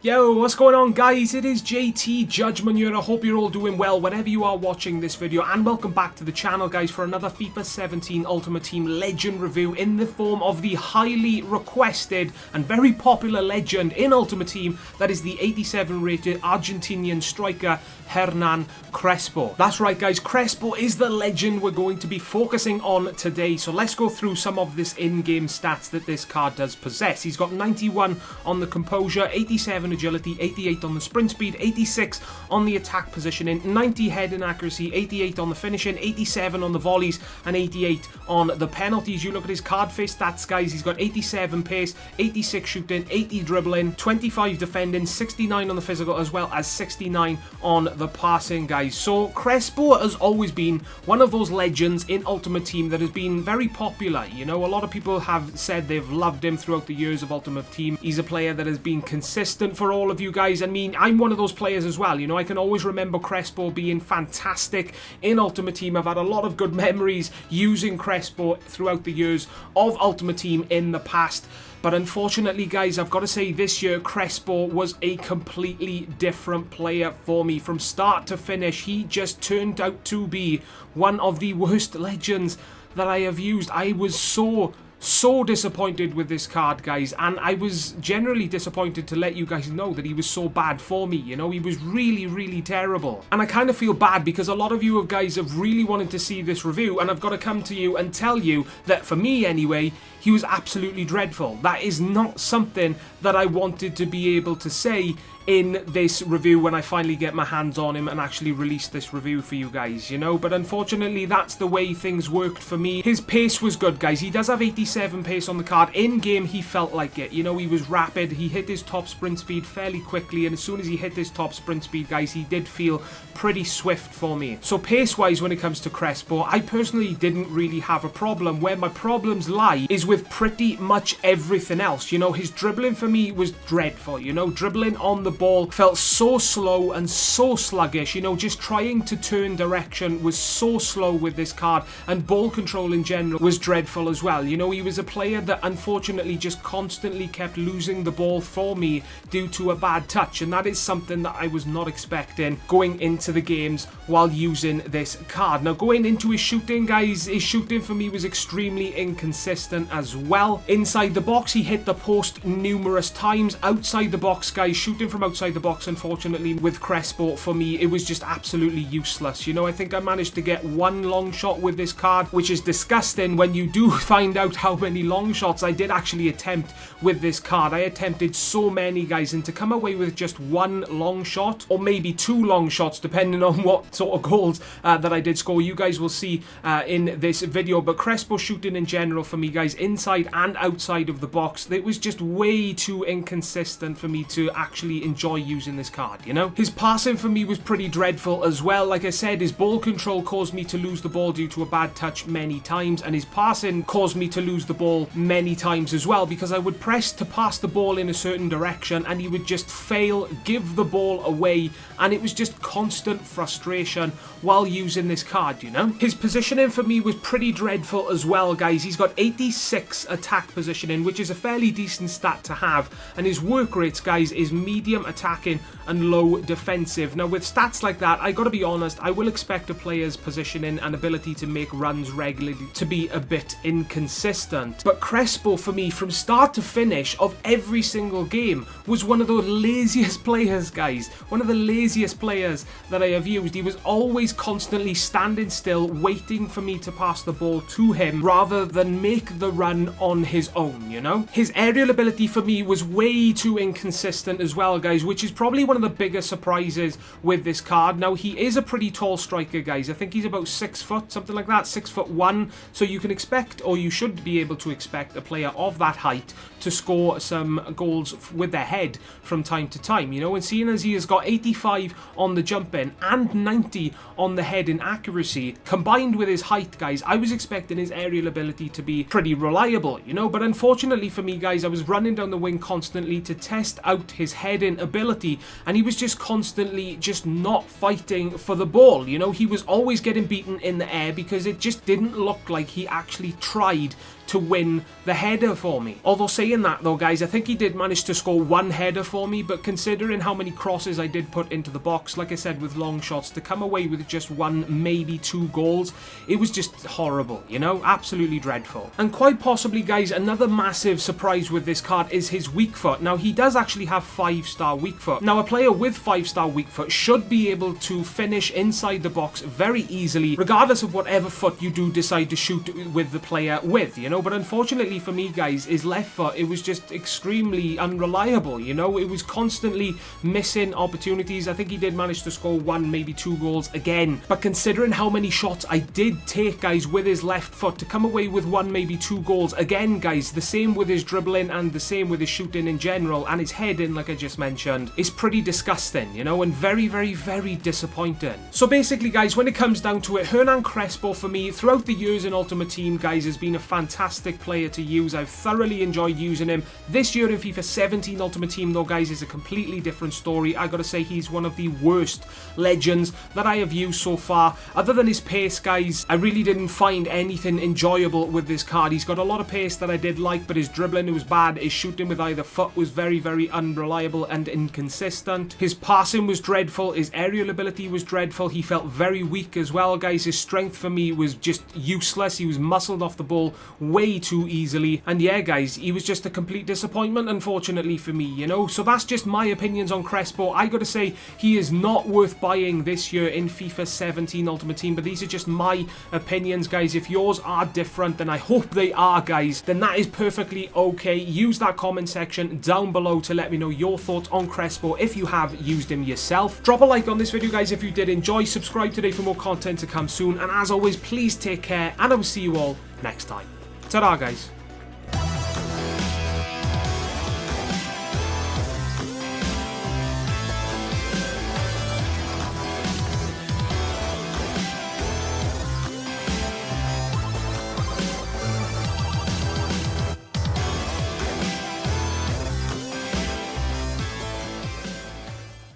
Yo, what's going on guys? It is JTJudgment here. I hope you're all doing well whenever you are watching this video, and welcome back to the channel guys for another FIFA 17 Ultimate Team Legend review in the form of the highly requested and very popular legend in Ultimate Team, that is the 87 rated Argentinian striker Hernán Crespo. That's right guys, Crespo is the legend we're going to be focusing on today. So let's go through some of this in-game stats that this card does possess. He's got 91 on the composure, 87 agility, 88 on the sprint speed, 86 on the attack positioning, 90 heading accuracy, 88 on the finishing, 87 on the volleys, and 88 on the penalties. You look at his card face stats guys, he's got 87 pace, 86 shooting, 80 dribbling, 25 defending, 69 on the physical, as well as 69 on the passing guys. So Crespo has always been one of those legends in Ultimate Team that has been very popular. You know, a lot of people have said they've loved him throughout the years of Ultimate Team. He's a player that has been consistent for all of you guys. I mean, I'm one of those players as well. You know, I can always remember Crespo being fantastic in Ultimate Team. I've had a lot of good memories using Crespo throughout the years of Ultimate Team in the past. But unfortunately, guys, I've got to say this year, Crespo was a completely different player for me. From start to finish, he just turned out to be one of the worst legends that I have used. I was so disappointed with this card guys, and I was generally disappointed to let you guys know that he was so bad for me. You know, he was really terrible, and I kind of feel bad because a lot of you guys have really wanted to see this review, and I've got to come to you and tell you that for me anyway, he was absolutely dreadful. That is not something that I wanted to be able to say in this review when I finally get my hands on him and actually release this review for you guys, you know. But unfortunately, that's the way things worked for me. His pace was good, guys. He does have 87 pace on the card. In game, he felt like it. You know, he was rapid. He hit his top sprint speed fairly quickly, and as soon as he hit his top sprint speed, guys, he did feel pretty swift for me. So pace-wise, when it comes to Crespo, I personally didn't really have a problem. Where my problems lie is with pretty much everything else. You know, his dribbling for me was dreadful. You know, dribbling on the ball felt so slow and so sluggish. You know, just trying to turn direction was so slow with this card, and ball control in general was dreadful as well. You know, he was a player that unfortunately just constantly kept losing the ball for me due to a bad touch, and that is something that I was not expecting going into the games while using this card. Now, going into his shooting, guys, his shooting for me was extremely inconsistent as well. Inside the box, he hit the post numerous times. Outside the box, guys, shooting from outside the box, unfortunately, with Crespo, for me, it was just absolutely useless. You know, I think I managed to get one long shot with this card, which is disgusting when you do find out how many long shots I did actually attempt with this card. I attempted so many, guys, and to come away with just one long shot, or maybe two long shots, depending on what sort of goals that I did score, you guys will see in this video. But Crespo shooting in general for me, guys, inside and outside of the box, it was just way too inconsistent for me to actually enjoy using this card, you know. His passing for me was pretty dreadful as well. Like I said, his ball control caused me to lose the ball due to a bad touch many times, and his passing caused me to lose the ball many times as well, because I would press to pass the ball in a certain direction and he would just fail, give the ball away, and it was just constant frustration while using this card, you know. His positioning for me was pretty dreadful as well, guys. He's got 86 attack positioning, which is a fairly decent stat to have, and his work rates, guys, is medium attacking and low defensive. Now, with stats like that, I gotta be honest, I will expect a player's positioning and ability to make runs regularly to be a bit inconsistent. But Crespo, for me, from start to finish of every single game, was one of the laziest players, guys. One of the laziest players that I have used. He was always constantly standing still, waiting for me to pass the ball to him, rather than make the run on his own, you know? His aerial ability for me was way too inconsistent as well, guys, which is probably one of the bigger surprises with this card. Now, he is a pretty tall striker, guys. I think he's about 6 foot, something like that, 6'1". So you can expect, or you should be able to expect, a player of that height to score some goals with their head from time to time, you know. And seeing as he has got 85 on the jump in and 90 on the head in accuracy, combined with his height, guys, I was expecting his aerial ability to be pretty reliable, you know. But unfortunately for me, guys, I was running down the wing constantly to test out his heading ability, and he was just constantly just not fighting for the ball, you know. He was always getting beaten in the air because it just didn't look like he actually tried to win the header for me. Although saying that though, guys, I think he did manage to score one header for me, but considering how many crosses I did put into the box, like I said, with long shots, to come away with just one, maybe 2 goals, it was just horrible, you know, absolutely dreadful. And quite possibly, guys, another massive surprise with this card is his weak foot. Now, he does actually have 5-star weak foot. Now, a player with 5-star weak foot should be able to finish inside the box very easily, regardless of whatever foot you do decide to shoot with the player with, you know. But unfortunately for me, guys, his left foot, it was just extremely unreliable, you know. It was constantly missing opportunities. I think he did manage to score 1, maybe 2 goals again, but considering how many shots I did take, guys, with his left foot, to come away with 1, maybe 2 goals again, guys, the same with his dribbling and the same with his shooting in general, and his heading, like I just mentioned, is pretty disgusting, you know, and very, very, very disappointing. So basically, guys, when it comes down to it, Hernán Crespo for me throughout the years in Ultimate Team, guys, has been a fantastic player to use. I've thoroughly enjoyed using him. This year in FIFA 17 Ultimate Team, though, guys, is a completely different story. I gotta say, he's one of the worst legends that I have used so far. Other than his pace, guys, I really didn't find anything enjoyable with this card. He's got a lot of pace that I did like, but his dribbling, it was bad. His shooting with either foot was very, very unreliable and inconsistent. His passing was dreadful. His aerial ability was dreadful. He felt very weak as well, guys. His strength for me was just useless. He was muscled off the ball way too easily. And yeah, guys, he was just a complete disappointment, unfortunately for me, you know. So that's just my opinions on Crespo. I gotta say, he is not worth buying this year in FIFA 17 Ultimate Team, but these are just my opinions, guys. If yours are different, then I hope they are, guys, then that is perfectly okay. Use that comment section down below to let me know your thoughts on Crespo if you have used him yourself. Drop a like on this video, guys, if you did enjoy. Subscribe today for more content to come soon, and as always, please take care, and I will see you all next time. Ta-da, guys.